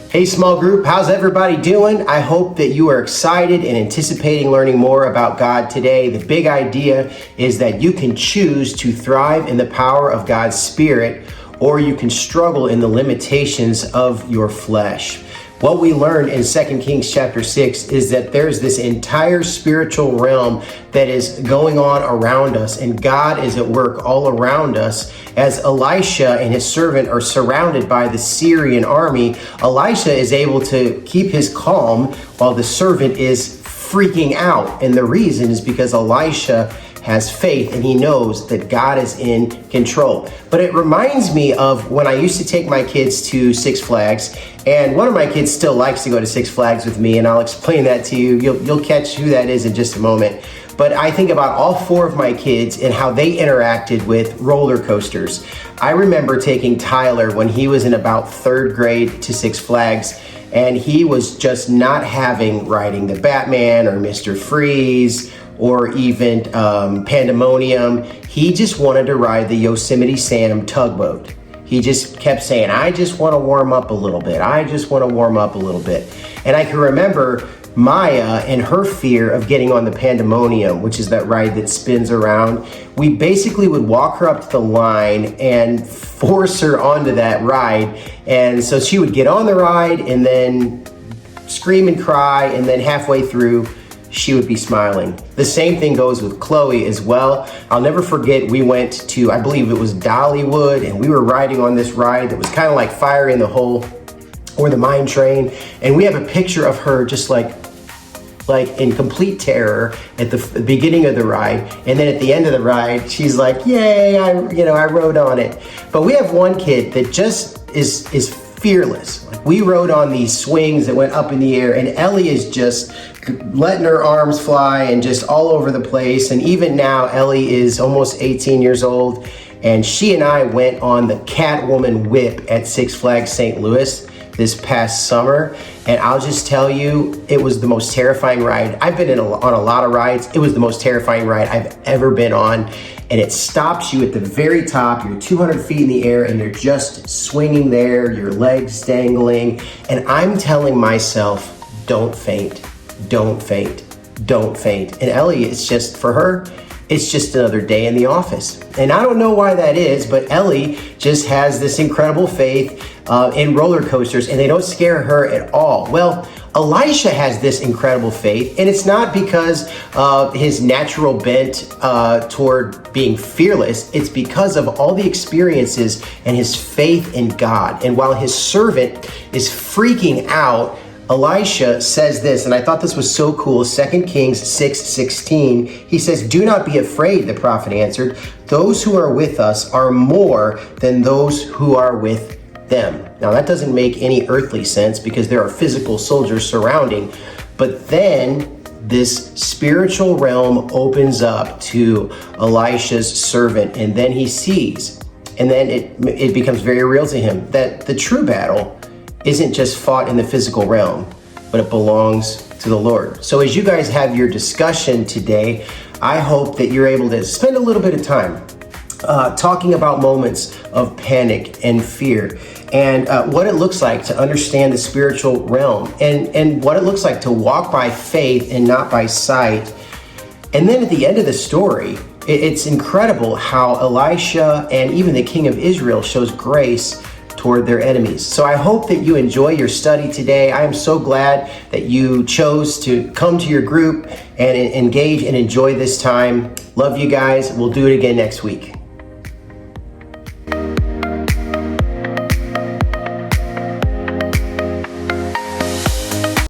Hey small group, how's everybody doing? I hope that you are excited and anticipating learning more about God today. The big idea is that you can choose to thrive in the power of God's Spirit, or you can struggle in the limitations of your flesh. What we learned in 2 Kings chapter 6 is that there's this entire spiritual realm that is going on around us, and God is at work all around us. As Elisha and his servant are surrounded by the Syrian army, Elisha is able to keep his calm while the servant is freaking out. And the reason is because Elisha has faith and he knows that God is in control. But it reminds me of when I used to take my kids to Six Flags, and one of my kids still likes to go to Six Flags with me, and I'll explain that to you. You'll catch who that is in just a moment. But I think about all four of my kids and how they interacted with roller coasters. I remember taking Tyler when he was in about third grade to Six Flags, and he was just not having riding the Batman or Mr. Freeze or even Pandemonium. He just wanted to ride the Yosemite Sam tugboat. He just kept saying, I just want to warm up a little bit. I just want to warm up a little bit. And I can remember Maya and her fear of getting on the Pandemonium, which is that ride that spins around. We basically would walk her up to the line and force her onto that ride. And so she would get on the ride and then scream and cry, and then halfway through, she would be smiling. The same thing goes with Chloe as well. I'll never forget, we went to, I believe it was Dollywood, and we were riding on this ride that was kind of like Fire in the Hole or the Mine Train. And we have a picture of her just like in complete terror at the beginning of the ride. And then at the end of the ride, she's like, yay, I rode on it. But we have one kid that just is fearless. Like, we rode on these swings that went up in the air, and Ellie is just letting her arms fly and just all over the place. And even now, Ellie is almost 18 years old, and she and I went on the Catwoman whip at Six Flags St. Louis this past summer. And I'll just tell you, it was the most terrifying ride. I've been on a lot of rides. It was the most terrifying ride I've ever been on. And it stops you at the very top. You're 200 feet in the air and you're just swinging there, your legs dangling. And I'm telling myself, don't faint, don't faint, don't faint. And Ellie, it's just, for her, it's just another day in the office. And I don't know why that is, but Ellie just has this incredible faith in roller coasters, and they don't scare her at all. Well, Elisha has this incredible faith, and it's not because of his natural bent toward being fearless. It's because of all the experiences and his faith in God. And while his servant is freaking out, Elisha says this, and I thought this was so cool. 2 Kings 6:16, he says, do not be afraid, the prophet answered. Those who are with us are more than those who are with them. Now that doesn't make any earthly sense because there are physical soldiers surrounding, but then this spiritual realm opens up to Elisha's servant, and then he sees, and then it becomes very real to him that the true battle isn't just fought in the physical realm, but it belongs to the Lord. So as you guys have your discussion today, I hope that you're able to spend a little bit of time talking about moments of panic and fear, and what it looks like to understand the spiritual realm, and what it looks like to walk by faith and not by sight. And then at the end of the story, it's incredible how Elisha and even the king of Israel shows grace toward their enemies. So I hope that you enjoy your study today. I am so glad that you chose to come to your group and engage and enjoy this time. Love you guys. We'll do it again next week.